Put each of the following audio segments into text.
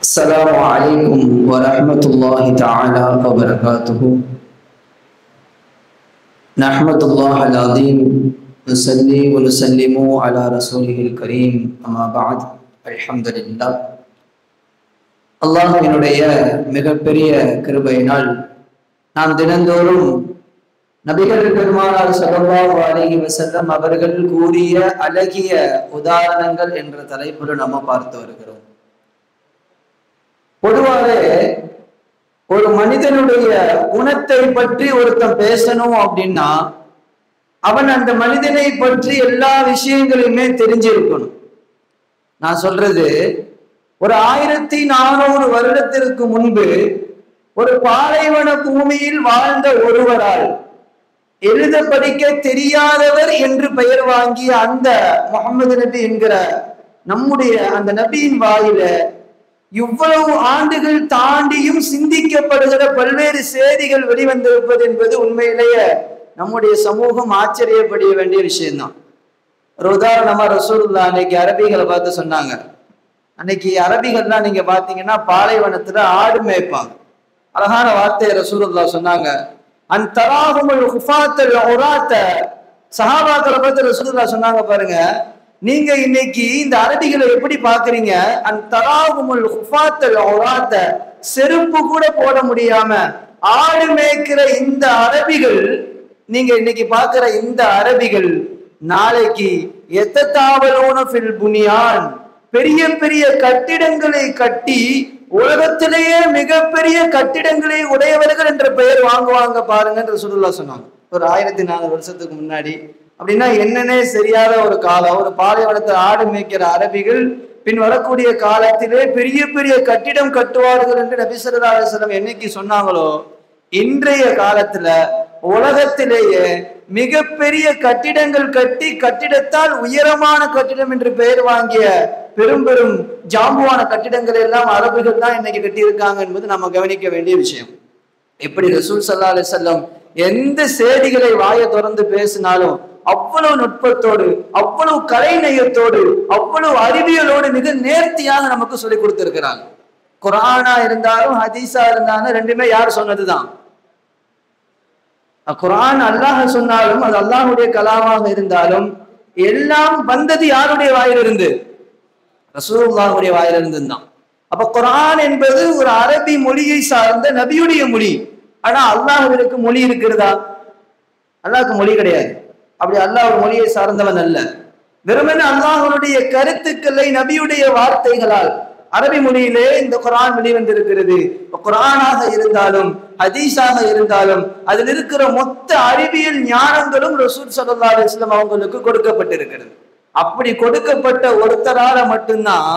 السلام عليكم ورحمة الله تعالى وبركاته. نحمد الله العظيم نصلي ونسلم على رسوله الكريم أما بعد الحمد لله. அல்லாஹ்வினுடைய மிகப்பெரிய கிருபையினால் நாம் தினந்தோறும் நபிகள் பெருமானார் ஸல்லல்லாஹு அலைஹி வஸல்லம் அவர்கள் கூறிய அழகிய உதாரணங்கள் என்ற தலைப்பில் நம்ம பார்த்து வருகிறோம். பொதுவாக ஒரு மனிதனுடைய குணத்தை பற்றி ஒருத்தன் பேசணும் அப்படின்னா அவன் அந்த மனிதனை பற்றி எல்லா விஷயங்களையுமே தெரிஞ்சிருக்கணும். நான் சொல்றது, ஒரு 1400 வருடத்திற்கு முன்பு ஒரு பாலைவன பூமியில் வாழ்ந்த ஒருவரால் எழுத படிக்க தெரியாதவர் என்று பெயர் வாங்கிய அந்த முகமது நபி என்கிற நம்முடைய அந்த நபியின் வாயில இவ்வளவு ஆண்டுகள் தாண்டியும் சிந்திக்கப்படுகிற பல்வேறு செய்திகள் வெளிவந்திருப்பது என்பது உண்மையிலேயே நம்முடைய சமூகம் ஆச்சரியப்பட வேண்டிய விஷயம்தான். ஒரு உதாரணமா ரசூலுல்லாஹ் அன்னைக்கு அரபிகளை பார்த்து சொன்னாங்க. அன்னைக்கு அரபிகள்லாம் நீங்க பாத்தீங்கன்னா பாலைவனத்துல ஆடு மேய்ப்பாங்க. அழகான வார்த்தையை ரசூலுல்லாஹ் சொன்னாங்க. அன்தராஹுமுல் ஹுஃபாத்தல் உராத்த, சஹாபாக்களை பார்த்து ரசூலுல்லாஹ் சொன்னாங்க பாருங்க, நீங்க இன்னைக்கு இந்த அரபிகளை எப்படி பாக்குறீங்க? அன்தராஹுமுல் ஹுஃபாத்தல் உராத்த, செருப்பு கூட போட முடியாம ஆடு மேய்க்கிற இந்த அரபிகள், நீங்க இன்னைக்கு பாக்குற இந்த அரபிகள் நாளைக்கு எத்ததாவலூன ஃபில் புனியான், பெரிய பெரிய கட்டிடங்களை கட்டி உலகத்திலேயே மிகப்பெரிய கட்டிடங்களை உடையவர்கள் என்ற பெயர் வாங்குவாங்க பாருங்க ரசூலுல்லாஹ் சொன்னாங்க. ஒரு 1400 வருஷத்துக்கு முன்னாடி. அப்படின்னா என்னன்னே தெரியாத ஒரு காலம். ஒரு பாலைவனத்தை ஆடு மேய்க்கிற அரபிகள் பின் வரக்கூடிய காலத்திலே பெரிய பெரிய கட்டிடம் கட்டுவார்கள் என்று நபி ஸல்லல்லாஹு அலைஹி வஸல்லம் என்னைக்கு சொன்னாங்களோ, இன்றைய காலத்துல உலகத்திலேயே மிகப்பெரிய கட்டிடங்கள் கட்டி கட்டிடத்தால் உயரமான கட்டிடம் என்று பெயர் வாங்கிய பெரும் பெரும் ஜாம்புவான கட்டிடங்கள் எல்லாம் அரபுகள் தான் இன்னைக்கு கட்டி இருக்காங்க என்பது நம்ம கவனிக்க வேண்டிய விஷயம். எப்படி ரசூல் ஸல்லல்லாஹு அலைஹி வஸல்லம் எந்த செய்திகளை வாயை திறந்து பேசினாலும் அவ்வளவு நுட்பத்தோடு, அவ்வளவு கலை நயத்தோடு, அவ்வளவு அறிவியலோடு மிக நேர்த்தியாக நமக்கு சொல்லிக் கொடுத்திருக்கிறாங்க. குர்ஆனா இருந்தாலும் ஹதீஸா இருந்தாலும் ரெண்டுமே யார் சொன்னதுதான். குர்ஆன் அல்லாஹ் சொன்னாலும் அது அல்லாஹ்வுடைய கலாமாக இருந்தாலும் எல்லாம் வந்தது யாருடைய வாயிலிருந்து? ரசூலுல்லாஹ்வுடைய வாயிலிருந்து தான். அப்ப குர்ஆன் என்பது ஒரு அரபி மொழியை சார்ந்த நபியுடைய மொழி. ஆனா அல்லாஹ்விற்கு மொழி இருக்கிறதா? அல்லாஹ்வுக்கு மொழி கிடையாது. அப்படி அல்லாஹ் ஒரு மொழியை சார்ந்தவன் அல்ல. வெறுமனே அல்லாஹ்வுடைய கருத்துக்களை நபியுடைய வார்த்தைகளால் அரபி மொழியிலே இந்த குர்ஆன் வெளிவந்திருக்கிறது. குர்ஆனாக இருந்தாலும் ஹதீஸாக இருந்தாலும் அதில் இருக்கிற மொத்த அறிவியல் ஞானங்களும் ரசூல் ஸல்லல்லாஹு அலைஹி வஸல்லம் அவங்களுக்கு கொடுக்கப்பட்டிருக்கிறது. அப்படி கொடுக்கப்பட்ட ஒருத்தரால மட்டும்தான்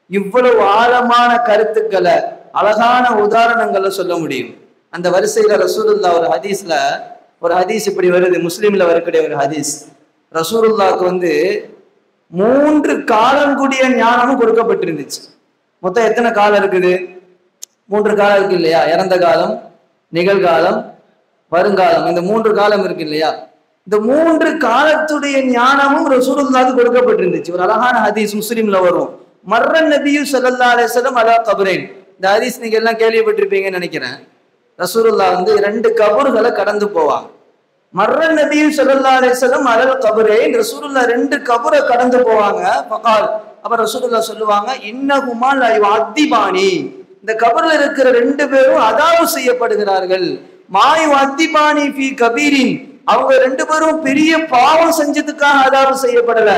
இவ்வளவு ஆழமான கருத்துக்களை, அழகான உதாரணங்களை சொல்ல முடியும். அந்த வரிசையில ரசூலுல்லாஹ் ஒரு ஹதீஸ் இப்படி வருது, முஸ்லிம்ல வரக்கூடிய ஒரு ஹதீஸ். ரசூலுல்லாஹ்க்கு 3 காலம் கூடிய ஞானமும் கொடுக்கப்பட்டிருந்துச்சு. மொத்தம் எத்தனை காலம் இருக்குது? 3 காலம் இருக்கு இல்லையா? இறந்த காலம், நிகழ்காலம், வருங்காலம். இந்த 3 காலம் இருக்கு இல்லையா? இந்த 3 காலத்துடைய ஞானமும் ரசூலுல்லாஹ்க்கு கொடுக்கப்பட்டிருந்துச்சு. ஒரு அழகான ஹதீஸ் முஸ்லிம்ல வரும். மர்ரன் நபியு ஸல்லல்லாஹு அலைஹி வஸல்லம் அலா கபரைன். இந்த ஹதீஸ் நீங்க எல்லாம் கேள்விப்பட்டிருப்பீங்கன்னு நினைக்கிறேன். ரசூலுல்லாஹ் 2 கபர்களை கடந்து போவாங்க. மர்ரன் நபியு ஸல்லல்லாஹு அலைஹி வஸல்லம் அலல் கபரைன், ரசூலுல்லாஹ் 2 கபரை கடந்து போவாங்க. ஃபகால், அப்ப ரசூலுல்லாஹ் சொல்லுவாங்க, இன்னஹுமா லா யுஅத்திபானி, இந்த கபர்ல இருக்கிற 2 பேரும் அதாவு செய்யப்படுகிறார்கள். மா யுஅத்திபானி ஃபீ கபீரின், அவங்க 2 பேரும் பெரிய பாவம் செஞ்சதுக்காக அதாவு செய்யப்படல.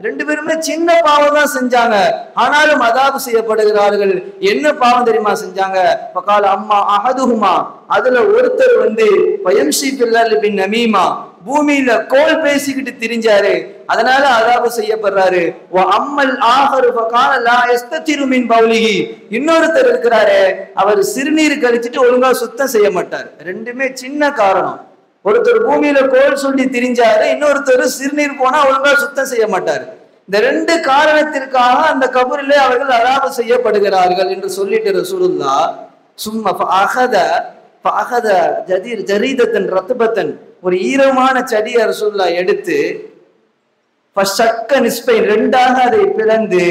2 பேருமே சின்ன பாவம் தான் செஞ்சாங்க, ஆனாலும் அதாவு செய்யப்படுகிறார்கள். என்ன பாவம் தெரியுமா செஞ்சாங்க? பகால அம்மா அஹதுஹுமா, அதுல ஒருத்தர் பயம்சி பில்லல் பின் நமீமா, பூமியில கோல் பேசிக்கிட்டு திரிஞ்சாரு, அதனால அதாவு செய்யப்படுறாரு. அம்மல் ஆஹரு பகால லா யஸ்ததிரு மின் பௌலிஹி, இன்னொருத்தர் இருக்கிறாரு, அவர் சிறுநீர் கழிச்சிட்டு ஒழுங்கா சுத்தம் செய்ய மாட்டார். ரெண்டுமே சின்ன காரணம். ஒருத்தர் பூமியில கோல் சொல்லி திரிஞ்சாரு, இன்னொருத்தர் சிறுநீர் போனா ஒழுங்கா சுத்தம் செய்ய மாட்டாரு. இந்த 2 காரணத்திற்காக அந்த கபரிலே அவர்கள் அதாபு செய்யப்படுகிறார்கள் என்று சொல்லிட்டு ரசூலுல்லாஹ் சும்மா ஃபஅஹத ஜரீதத்தன் ரத்பத்தன், ஒரு ஈரமான செடியை ரசூலுல்லாஹ் எடுத்து ஃபஷக்க நிஸ்பைன், 2ஆக அதை பிளந்து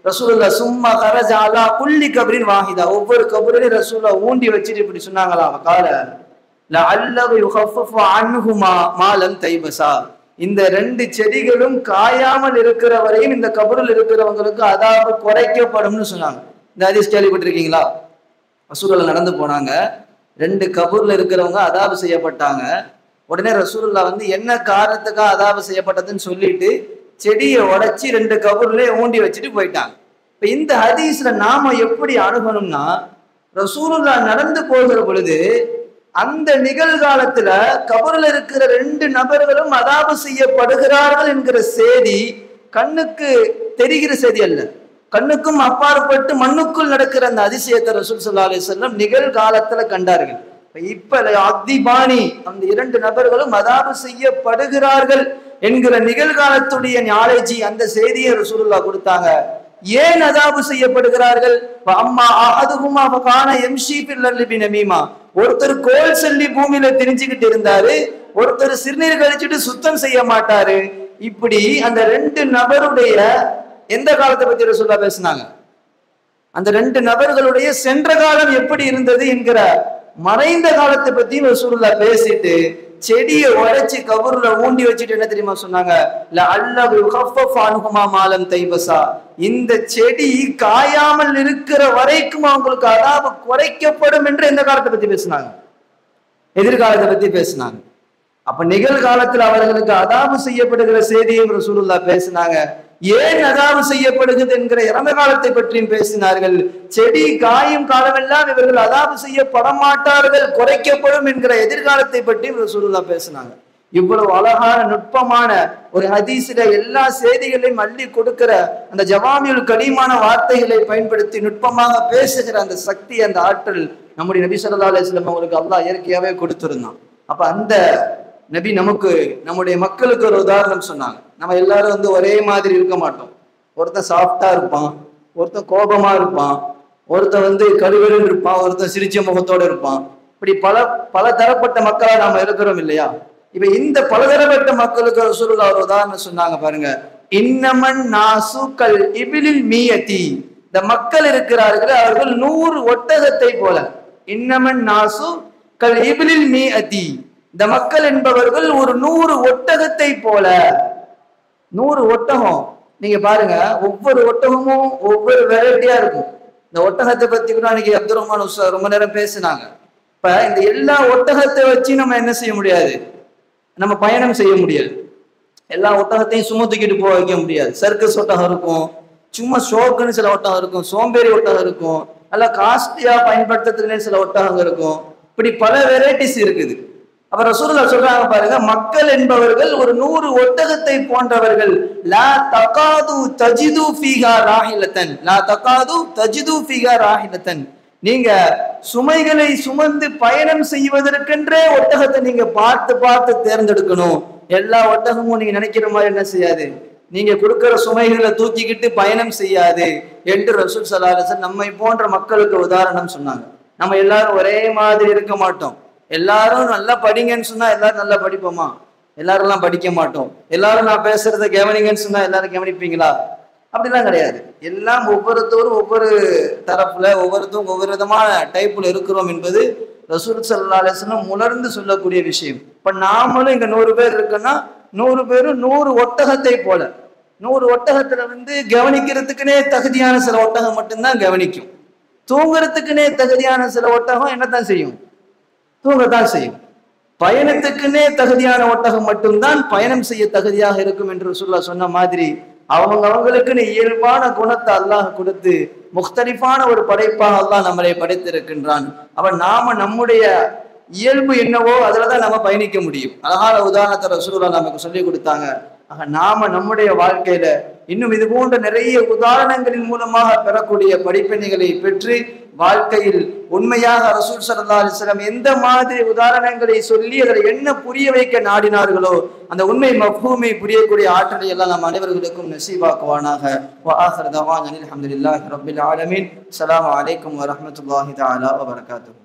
ரசூலுல்லாஹ் சும்மா கரஜ அலா குல்லி கபரின் வாஹிதா, ஒவ்வொரு கபரிலையும் ரசூலுல்லாஹ் ஊண்டி வச்சுட்டு இப்படி சொன்னாங்களாம், கால லஅல்லஹு யுகஃபஃபு அன்ஹுமா மா லம் தைபஸா, இந்த ரெண்டு செடிகளும் காயாமல் இருக்கிற வரையும் இந்த கபரில் இருக்கிறவங்களுக்கு அதாபு குறைக்கப்படும்னு சொன்னாங்க. இந்த ஹதீஸ் கேள்விப்பட்டிருக்கீங்களா? ரசூலுல்லாஹ் நடந்து போனாங்க, ரெண்டு கபூர்ல இருக்கிறவங்க அதாபு செய்யப்பட்டாங்க. உடனே ரசூலுல்லாஹ் வந்து என்ன காரணத்துக்காக அதாபு செய்யப்பட்டதுன்னு சொல்லிட்டு செடியை உடைச்சி ரெண்டு கபூர்ல ஊண்டி வச்சுட்டு போயிட்டாங்க. இப்ப இந்த ஹதீஸ்ல நாம எப்படி அணுகணும்னா, ரசூலுல்லாஹ் நடந்து போகிற பொழுது அந்த நிகழ்காலத்துல கபூர்ல இருக்கிற ரெண்டு நபர்களும் அதாபு செய்யப்படுகிறார்கள் என்கிற செய்தி கண்ணுக்கு தெரிகிற செய்தி அல்ல, கண்ணுக்கும் அப்பாற்பட்டு மண்ணுக்குள் நடக்கிற அந்த அதிசயத்தை ரசூல் ஸல்லல்லாஹு அலைஹி வஸல்லம் நிகழ்காலத்துல கண்டார்கள். இப்ப அக்திபானி, அந்த இரண்டு நபர்களும் அதாபு செய்யப்படுகிறார்கள் என்கிற நிகழ்காலத்துடைய ஞாலேஜி, அந்த செய்தியை ரசூலுல்லாஹ் கொடுத்தாங்க. ஏன் அதாபு செய்யப்படுகிறார்கள்? அம்மா அஹதுஹுமா ஃபகான யம்ஷி ஃபில் அர்லி பினமீமா, ஒருத்தர் கோல் சொல்லி பூமியில திரிஞ்சுக்கிட்டு இருந்தாரு, ஒருத்தர் சிறுநீர் கழிச்சுட்டு சுத்தம் செய்ய மாட்டாரு. இப்படி அந்த ரெண்டு நபருடைய எந்த காலத்தை பத்தி ரசூலுல்லாஹ் பேசினாங்க? அந்த ரெண்டு நபர்களுடைய சென்ற காலம் எப்படி இருந்தது என்கிற மறைந்த காலத்தை பத்தி ரசூலுல்லாஹ் பேசிட்டு செடியை உடைச்சி கபூர்ல ஊண்டி வச்சுட்டு என்ன தெரியுமா சொன்னாங்க? லஅல்லஹு யுகஃபஃபு அன்ஹுமா மா லம் தைபஸா, இந்த செடி காயாமல் இருக்கிற வரைக்கும் அவங்களுக்கு அதாபு குறைக்கப்படும் என்று எந்த காலத்தை பத்தி பேசினாங்க? எதிர்காலத்தை பத்தி பேசினாங்க. அப்ப நிகழ்காலத்தில் அவர்களுக்கு அதாபு செய்யப்படுகிற செய்தியை ரசூலுல்லாஹ் பேசினாங்க. ஏன் அதாபு செய்யப்படுகிறது என்கிற இறந்த காலத்தை பற்றியும் பேசினார்கள். செடி காயும் காலமெல்லாம் இவர்கள் அதாபு செய்யப்பட மாட்டார்கள், குறைக்கப்படும் என்கிற எதிர்காலத்தை பற்றியும் ரசூலுல்லாஹ் பேசினாங்க. இவ்வளவு அழகான நுட்பமான ஒரு ஹதீஸ்ல எல்லா செய்திகளையும் அள்ளி கொடுக்கிற அந்த ஜவாமியுல் கலீமான வார்த்தைகளை பயன்படுத்தி நுட்பமாக பேசுகிற அந்த சக்தி, அந்த ஆற்றல் நம்முடைய நபி ஸல்லல்லாஹு அலைஹி வஸல்லம் அவங்களுக்கு அல்லாஹ் இயற்கையாவே கொடுத்திருந்தான். அப்ப அந்த நபி நமக்கு, நம்முடைய மக்களுக்கு ஒரு உதாரணம் சொன்னாங்க. நம்ம எல்லாரும் வந்து ஒரே மாதிரி இருக்க மாட்டோம். ஒருத்தன் சாஃப்டா இருப்பான், ஒருத்தன் கோபமா இருப்பான், ஒருத்தன் வந்து கருவெருன்னு இருப்பான், ஒருத்தன் சிரிச்ச முகத்தோட இருப்பான். இப்படி பல பல தரப்பட்ட மக்களா நாம இருக்கிறோம் இல்லையா? இப்ப இந்த பலதரப்பட்ட மக்களுக்கு ரசூலுல்லாஹ் ஒரு உதாரணம் சொன்னாங்க பாருங்க. இன்னமன் நாசு கல் இபிலில் மீயதி, இந்த மக்கள் இருக்கிறார்கள் அவர்கள் 100 ஒட்டகத்தை போல. இன்னமன் நாசு கல் இபிலில் மீயதி, இந்த மக்கள் என்பவர்கள் ஒரு 100 ஒட்டகத்தை போல. 100 ஒட்டகம், நீங்க பாருங்க, ஒவ்வொரு ஒட்டகமும் ஒவ்வொரு வெரைட்டியா இருக்கும். இந்த ஒட்டகத்தை பத்தி கூட அன்னைக்கு அப்துல் ரஹ்மான் உஸ்தாத் ரொம்ப நேரம் பேசினாங்க. இப்ப இந்த எல்லா ஒட்டகத்தை வச்சு நம்ம என்ன செய்ய முடியாது? நம்ம பயணம் செய்ய முடியாது. எல்லா ஒட்டகத்தையும் சும்மா தூக்கிட்டு போக வைக்க முடியாது. சர்க்கஸ் ஒட்டகம் இருக்கும், சும்மா ஷோக்குன்னு சில ஒட்டகம் இருக்கும், சோம்பேறி ஒட்டகம் இருக்கும், நல்லா காஸ்ட்லியா பயன்படுத்துறதுக்குன்னு சில ஒட்டகம் இருக்கும். இப்படி பல வெரைட்டிஸ் இருக்குது. அப்ப ரசூலுல்லாஹ் சொல்றாங்க பாருங்க, மக்கள் என்பவர்கள் ஒரு 100 ஒட்டகத்தை போன்றவர்கள். லா தகாது தஜிது ஃபீஹா ராஹிலத்தன், லா தகாது தஜிது ஃபீஹா ராஹிலத்தன், நீங்க சுமைகளை சுமந்து பயணம் செய்வதற்கென்றே ஒட்டகத்தை நீங்க பார்த்து பார்த்து தேர்ந்தெடுக்கணும். எல்லா ஒட்டகமும் நீங்க நினைக்கிற மாதிரி என்ன செய்யாது, நீங்க கொடுக்கிற சுமைகளை தூக்கிக்கிட்டு பயணம் செய்யாது என்று ரசூல் ஸல்லல்லாஹு அலைஹி வஸல்லம் நம்மை போன்ற மக்களுக்கு உதாரணம் சொன்னாங்க. நம்ம எல்லாரும் ஒரே மாதிரி இருக்க மாட்டோம். எல்லாரும் நல்லா படிங்கன்னு சொன்னா எல்லாரும் நல்லா படிப்போமா? எல்லாரும் எல்லாம் படிக்க மாட்டோம். எல்லாரும் நான் பேசுறத கவனிங்கன்னு சொன்னா எல்லாரும் கவனிப்பீங்களா? அப்படிலாம் கிடையாது. எல்லாம் ஒவ்வொருத்தரும் ஒவ்வொரு தரப்புல, ஒவ்வொருத்தரும் ஒவ்வொரு விதமான டைப்ல இருக்கிறோம் என்பது ரசூல் ஸல்லல்லாஹு அலைஹி வஸல்லம் உணர்ந்து சொல்லக்கூடிய விஷயம். இப்ப நாமளும் இங்க 100 பேர் இருக்குன்னா 100 பேரும் 100 ஒட்டகத்தை போல. 100 ஒட்டகத்துல வந்து கவனிக்கிறதுக்குன்னே தகுதியான சில ஒட்டகம் மட்டும்தான் கவனிக்கும். தூங்குறதுக்குன்னே தகுதியான சில ஒட்டகம் என்னத்தான் செய்யும்? தூங்கத்தான் செய்யும். பயணத்துக்குன்னே தகுதியான ஒட்டகம் மட்டும்தான் பயணம் செய்ய தகுதியாக இருக்கும் என்று ரசூலுல்லாஹ் சொன்ன மாதிரி அவங்களுக்குன்னு இயல்பான குணத்தை அல்லாஹ் கொடுத்து முக்தலிஃபான ஒரு படைப்பாக அல்லாஹ் நம்மளை படைத்திருக்கின்றான். அவன் நாம நம்முடைய இயல்பு என்னவோ அதுலதான் நம்ம பயணிக்க முடியும். அழகான உதாரணத்தை ரசூலுல்லாஹ் நமக்கு சொல்லி கொடுத்தாங்க. ஆக நாம நம்முடைய வாழ்க்கையில இன்னும் இது போன்ற நிறைய உதாரணங்களின் மூலமாக பெறக்கூடிய படிப்பினைகளை பெற்று வாழ்க்கையில் உண்மையாக ரசூல் ஸல்லல்லாஹு அலைஹி வஸல்லம் எந்த மாதிரி உதாரணங்களை சொல்லி அதில் என்ன புரிய வைக்க நாடினார்களோ அந்த உண்மை மஃபூமை புரியக்கூடிய ஆற்றலை எல்லாம் நம் அனைவர்களுக்கும் நசீபாக்குவானாக. வ ஆகிரு தஅவானா அல்ஹம்துலில்லாஹி ரப்பில் ஆலமீன். அஸ்ஸலாமு அலைக்கும் வ ரஹ்மத்துல்லாஹி தஆலா வ பரகாத்துஹு.